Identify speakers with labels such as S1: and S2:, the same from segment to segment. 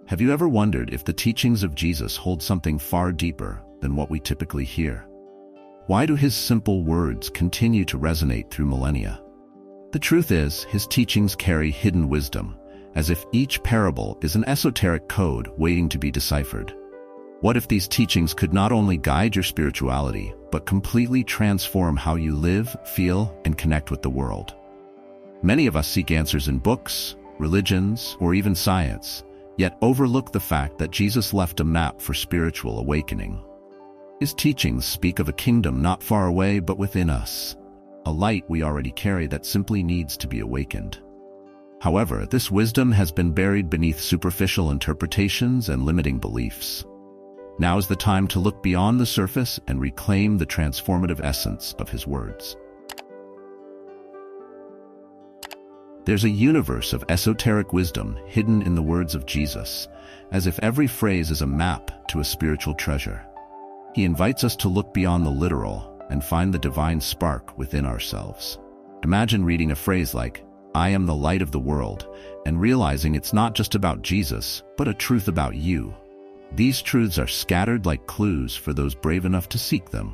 S1: Have you ever wondered if the teachings of Jesus hold something far deeper than what we typically hear? Why do his simple words continue to resonate through millennia? The truth is, his teachings carry hidden wisdom, as if each parable is an esoteric code waiting to be deciphered. What if these teachings could not only guide your spirituality, but completely transform how you live, feel, and connect with the world? Many of us seek answers in books, religions, or even science, yet overlook the fact that Jesus left a map for spiritual awakening. His teachings speak of a kingdom not far away but within us, a light we already carry that simply needs to be awakened. However, this wisdom has been buried beneath superficial interpretations and limiting beliefs. Now is the time to look beyond the surface and reclaim the transformative essence of his words. There's a universe of esoteric wisdom hidden in the words of Jesus, as if every phrase is a map to a spiritual treasure. He invites us to look beyond the literal and find the divine spark within ourselves. Imagine reading a phrase like, "I am the light of the world," and realizing it's not just about Jesus, but a truth about you. These truths are scattered like clues for those brave enough to seek them.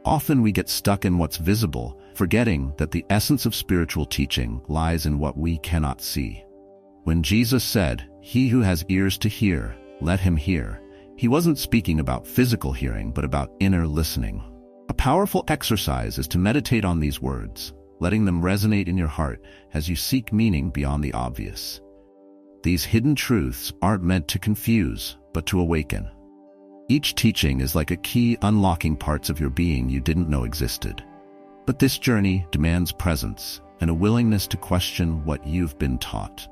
S1: Often we get stuck in what's visible, forgetting that the essence of spiritual teaching lies in what we cannot see. When Jesus said, "He who has ears to hear, let him hear," he wasn't speaking about physical hearing, but about inner listening. A powerful exercise is to meditate on these words, letting them resonate in your heart as you seek meaning beyond the obvious. These hidden truths aren't meant to confuse, but to awaken. Each teaching is like a key unlocking parts of your being you didn't know existed. But this journey demands presence and a willingness to question what you've been taught.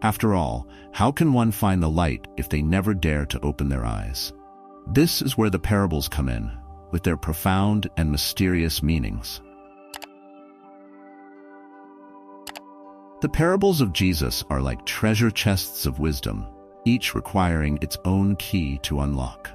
S1: After all, how can one find the light if they never dare to open their eyes? This is where the parables come in, with their profound and mysterious meanings. The parables of Jesus are like treasure chests of wisdom, each requiring its own key to unlock.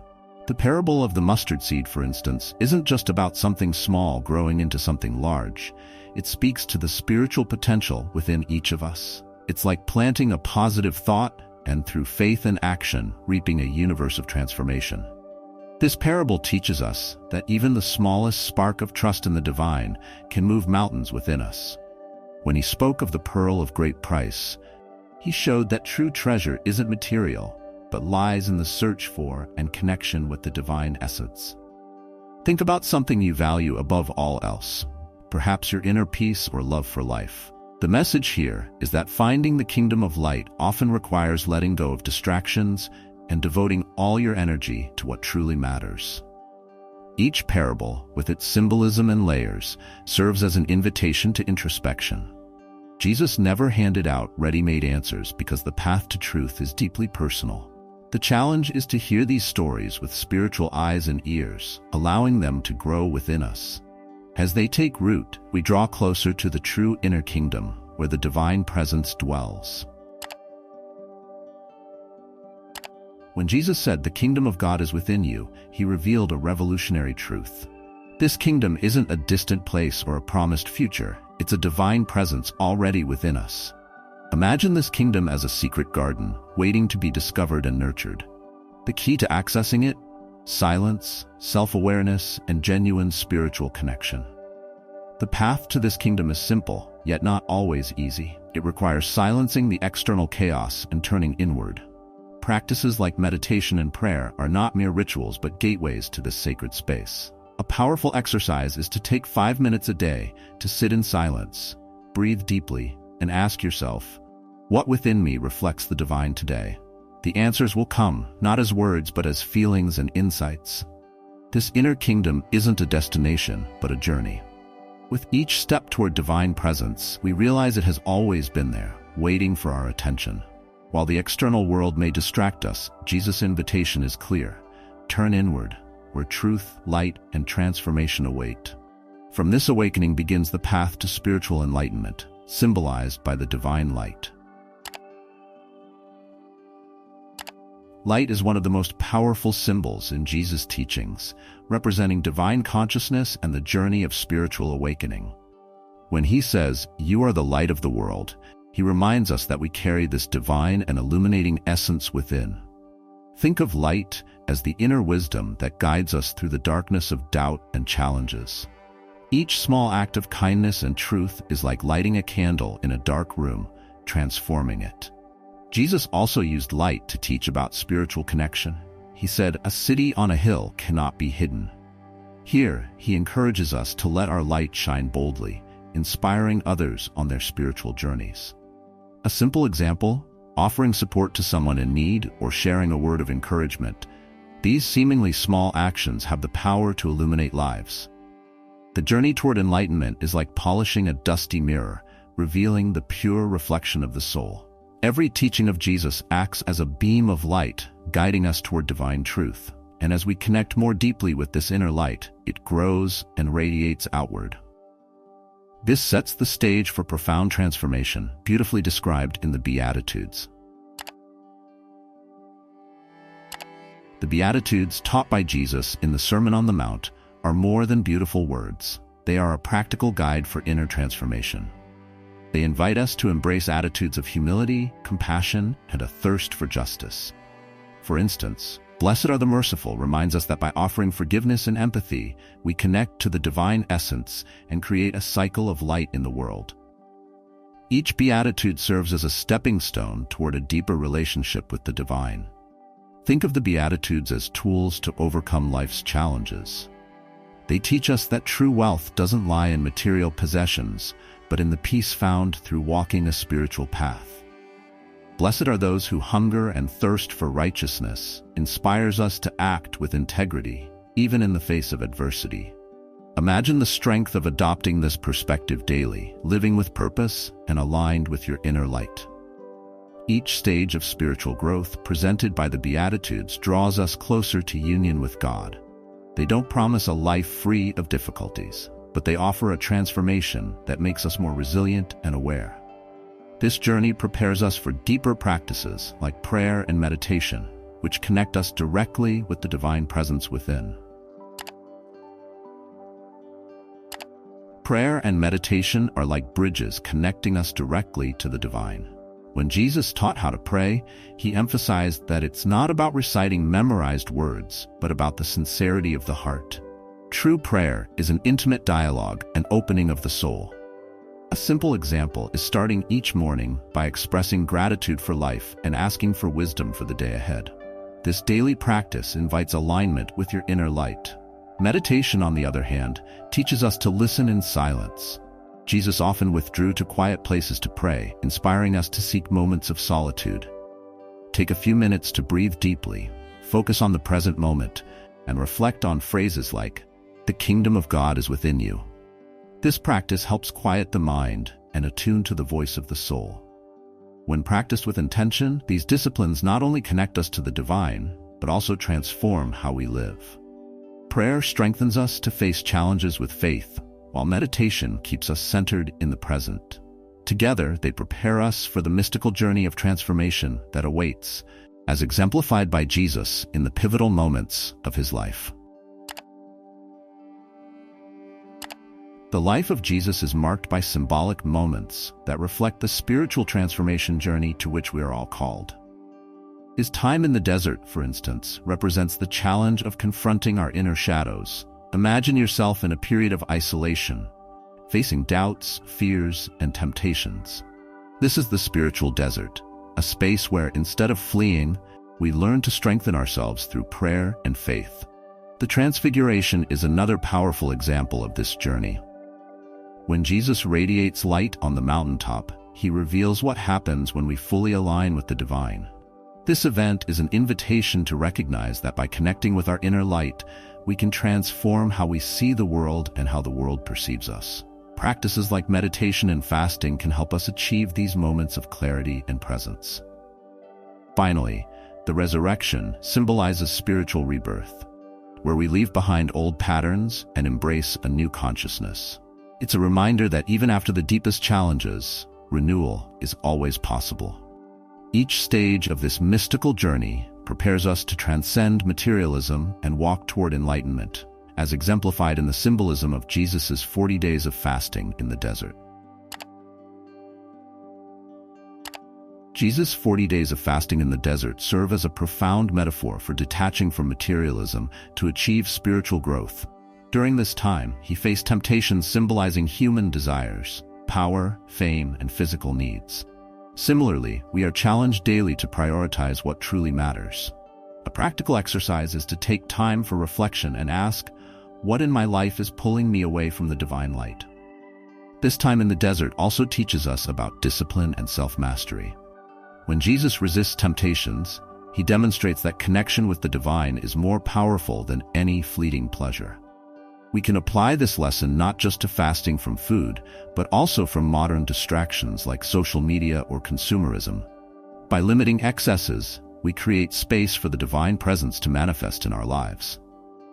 S1: The parable of the mustard seed, for instance, isn't just about something small growing into something large. It speaks to the spiritual potential within each of us. It's like planting a positive thought and, through faith and action, reaping a universe of transformation. This parable teaches us that even the smallest spark of trust in the divine can move mountains within us. When he spoke of the pearl of great price, he showed that true treasure isn't material, but lies in the search for and connection with the divine essence. Think about something you value above all else, perhaps your inner peace or love for life. The message here is that finding the kingdom of light often requires letting go of distractions and devoting all your energy to what truly matters. Each parable, with its symbolism and layers, serves as an invitation to introspection. Jesus never handed out ready-made answers because the path to truth is deeply personal. The challenge is to hear these stories with spiritual eyes and ears, allowing them to grow within us. As they take root, we draw closer to the true inner kingdom, where the divine presence dwells. When Jesus said, "The kingdom of God is within you," he revealed a revolutionary truth. This kingdom isn't a distant place or a promised future. It's a divine presence already within us. Imagine this kingdom as a secret garden, waiting to be discovered and nurtured. The key to accessing it? Silence, self-awareness, and genuine spiritual connection. The path to this kingdom is simple, yet not always easy. It requires silencing the external chaos and turning inward. Practices like meditation and prayer are not mere rituals but gateways to this sacred space. A powerful exercise is to take 5 minutes a day to sit in silence, breathe deeply, and ask yourself, what within me reflects the divine today? The answers will come, not as words but as feelings and insights. This inner kingdom isn't a destination, but a journey. With each step toward divine presence, we realize it has always been there, waiting for our attention. While the external world may distract us, Jesus' invitation is clear. Turn inward, where truth, light, and transformation await. From this awakening begins the path to spiritual enlightenment, symbolized by the divine light. Light is one of the most powerful symbols in Jesus' teachings, representing divine consciousness and the journey of spiritual awakening. When he says, "You are the light of the world," He reminds us that we carry this divine and illuminating essence within. Think of light as the inner wisdom that guides us through the darkness of doubt and challenges. Each small act of kindness and truth is like lighting a candle in a dark room, transforming it. Jesus also used light to teach about spiritual connection. He said, "A city on a hill cannot be hidden." Here, he encourages us to let our light shine boldly, inspiring others on their spiritual journeys. A simple example, offering support to someone in need or sharing a word of encouragement. These seemingly small actions have the power to illuminate lives. The journey toward enlightenment is like polishing a dusty mirror, revealing the pure reflection of the soul. Every teaching of Jesus acts as a beam of light, guiding us toward divine truth. And as we connect more deeply with this inner light, it grows and radiates outward. This sets the stage for profound transformation, beautifully described in the Beatitudes. The Beatitudes, taught by Jesus in the Sermon on the Mount, are more than beautiful words. They are a practical guide for inner transformation. They invite us to embrace attitudes of humility, compassion, and a thirst for justice. For instance, "Blessed are the merciful" reminds us that by offering forgiveness and empathy, we connect to the divine essence and create a cycle of light in the world. Each beatitude serves as a stepping stone toward a deeper relationship with the divine. Think of the Beatitudes as tools to overcome life's challenges. They teach us that true wealth doesn't lie in material possessions, but in the peace found through walking a spiritual path. "Blessed are those who hunger and thirst for righteousness" inspires us to act with integrity, even in the face of adversity. Imagine the strength of adopting this perspective daily, living with purpose and aligned with your inner light. Each stage of spiritual growth presented by the Beatitudes draws us closer to union with God. They don't promise a life free of difficulties, but they offer a transformation that makes us more resilient and aware. This journey prepares us for deeper practices like prayer and meditation, which connect us directly with the divine presence within. Prayer and meditation are like bridges connecting us directly to the divine. When Jesus taught how to pray, he emphasized that it's not about reciting memorized words, but about the sincerity of the heart. True prayer is an intimate dialogue, an opening of the soul. A simple example is starting each morning by expressing gratitude for life and asking for wisdom for the day ahead. This daily practice invites alignment with your inner light. Meditation, on the other hand, teaches us to listen in silence. Jesus often withdrew to quiet places to pray, inspiring us to seek moments of solitude. Take a few minutes to breathe deeply, focus on the present moment, and reflect on phrases like, "The kingdom of God is within you." This practice helps quiet the mind and attune to the voice of the soul. When practiced with intention, these disciplines not only connect us to the divine, but also transform how we live. Prayer strengthens us to face challenges with faith, while meditation keeps us centered in the present. Together, they prepare us for the mystical journey of transformation that awaits, as exemplified by Jesus in the pivotal moments of his life. The life of Jesus is marked by symbolic moments that reflect the spiritual transformation journey to which we are all called. His time in the desert, for instance, represents the challenge of confronting our inner shadows. Imagine yourself in a period of isolation, facing doubts, fears, and temptations. This is the spiritual desert, a space where, instead of fleeing, we learn to strengthen ourselves through prayer and faith. The Transfiguration is another powerful example of this journey. When Jesus radiates light on the mountaintop, he reveals what happens when we fully align with the divine. This event is an invitation to recognize that by connecting with our inner light, we can transform how we see the world and how the world perceives us. Practices like meditation and fasting can help us achieve these moments of clarity and presence. Finally, the resurrection symbolizes spiritual rebirth, where we leave behind old patterns and embrace a new consciousness. It's a reminder that even after the deepest challenges, renewal is always possible. Each stage of this mystical journey prepares us to transcend materialism and walk toward enlightenment, as exemplified in the symbolism of Jesus' 40 days of fasting in the desert. Jesus' 40 days of fasting in the desert serve as a profound metaphor for detaching from materialism to achieve spiritual growth. During this time, he faced temptations symbolizing human desires, power, fame, and physical needs. Similarly, we are challenged daily to prioritize what truly matters. A practical exercise is to take time for reflection and ask, what in my life is pulling me away from the divine light? This time in the desert also teaches us about discipline and self-mastery. When Jesus resists temptations, he demonstrates that connection with the divine is more powerful than any fleeting pleasure. We can apply this lesson not just to fasting from food, but also from modern distractions like social media or consumerism. By limiting excesses, we create space for the divine presence to manifest in our lives.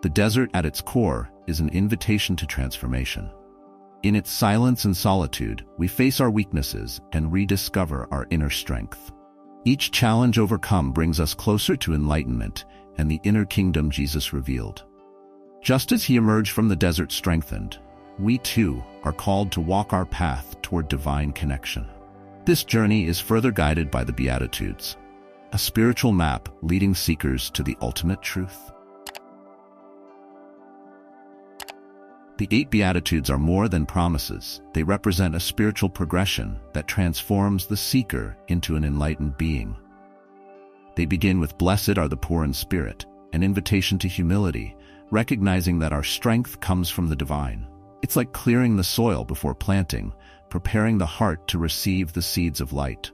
S1: The desert at its core is an invitation to transformation. In its silence and solitude, we face our weaknesses and rediscover our inner strength. Each challenge overcome brings us closer to enlightenment and the inner kingdom Jesus revealed. Just as he emerged from the desert strengthened, we too are called to walk our path toward divine connection. This journey is further guided by the Beatitudes, a spiritual map leading seekers to the ultimate truth. The 8 Beatitudes are more than promises. They represent a spiritual progression that transforms the seeker into an enlightened being. They begin with "Blessed are the poor in spirit," an invitation to humility, recognizing that our strength comes from the divine. It's like clearing the soil before planting, preparing the heart to receive the seeds of light.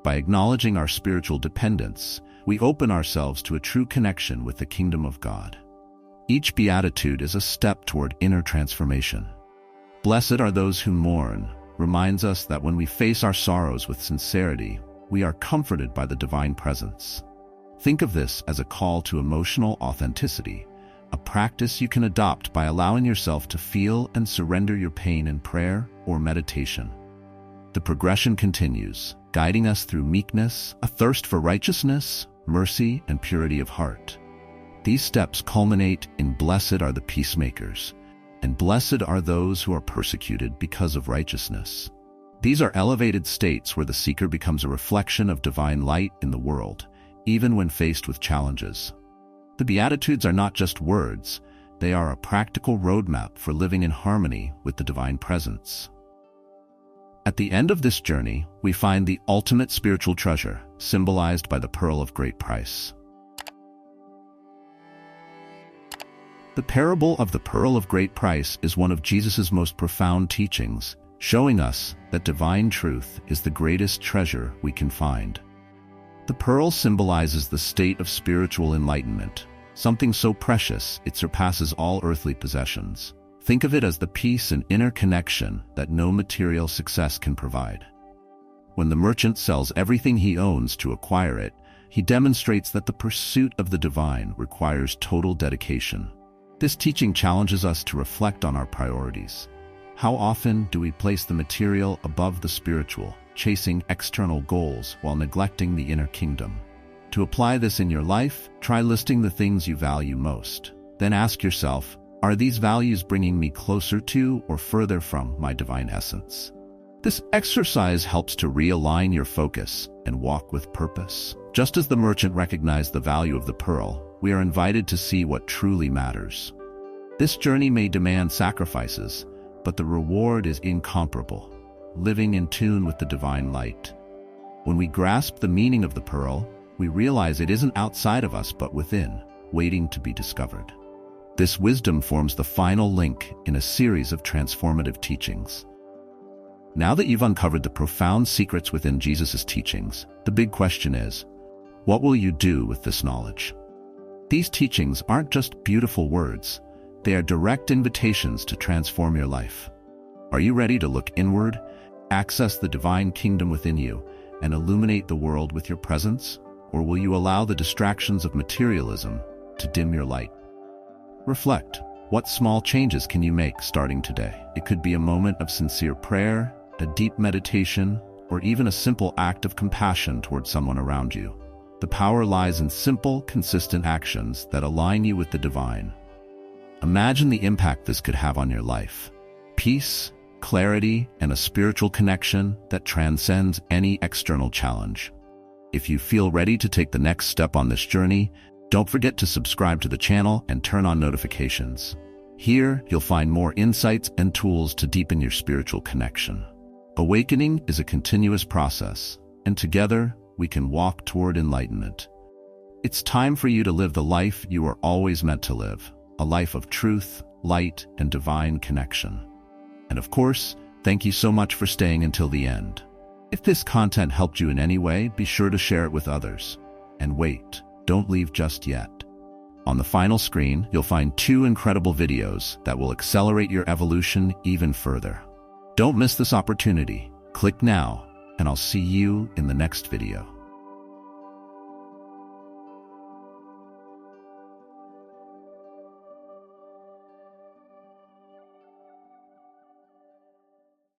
S1: By acknowledging our spiritual dependence, we open ourselves to a true connection with the kingdom of God. Each beatitude is a step toward inner transformation. "Blessed are those who mourn" reminds us that when we face our sorrows with sincerity, we are comforted by the divine presence. Think of this as a call to emotional authenticity, a practice you can adopt by allowing yourself to feel and surrender your pain in prayer or meditation. The progression continues, guiding us through meekness, a thirst for righteousness, mercy, and purity of heart. These steps culminate in "Blessed are the peacemakers," and "Blessed are those who are persecuted because of righteousness." These are elevated states where the seeker becomes a reflection of divine light in the world, even when faced with challenges. The Beatitudes are not just words, they are a practical roadmap for living in harmony with the divine presence. At the end of this journey, we find the ultimate spiritual treasure, symbolized by the pearl of great price. The parable of the pearl of great price is one of Jesus' most profound teachings, showing us that divine truth is the greatest treasure we can find. The pearl symbolizes the state of spiritual enlightenment, something so precious it surpasses all earthly possessions. Think of it as the peace and inner connection that no material success can provide. When the merchant sells everything he owns to acquire it, he demonstrates that the pursuit of the divine requires total dedication. This teaching challenges us to reflect on our priorities. How often do we place the material above the spiritual, chasing external goals while neglecting the inner kingdom? To apply this in your life, try listing the things you value most. Then ask yourself, are these values bringing me closer to or further from my divine essence? This exercise helps to realign your focus and walk with purpose. Just as the merchant recognized the value of the pearl, we are invited to see what truly matters. This journey may demand sacrifices, but the reward is incomparable, living in tune with the divine light. When we grasp the meaning of the pearl, we realize it isn't outside of us but within, waiting to be discovered. This wisdom forms the final link in a series of transformative teachings. Now that you've uncovered the profound secrets within Jesus' teachings, the big question is, what will you do with this knowledge? These teachings aren't just beautiful words, they are direct invitations to transform your life. Are you ready to look inward, access the divine kingdom within you, and illuminate the world with your presence? Or will you allow the distractions of materialism to dim your light? Reflect. What small changes can you make starting today? It could be a moment of sincere prayer, a deep meditation, or even a simple act of compassion towards someone around you. The power lies in simple, consistent actions that align you with the divine. Imagine the impact this could have on your life. Peace, clarity, and a spiritual connection that transcends any external challenge. If you feel ready to take the next step on this journey, don't forget to subscribe to the channel and turn on notifications. Here, you'll find more insights and tools to deepen your spiritual connection. Awakening is a continuous process, and together, we can walk toward enlightenment. It's time for you to live the life you were always meant to live, a life of truth, light, and divine connection. And of course, thank you so much for staying until the end. If this content helped you in any way, be sure to share it with others. And wait, don't leave just yet. On the final screen, you'll find 2 incredible videos that will accelerate your evolution even further. Don't miss this opportunity. Click now, and I'll see you in the next video.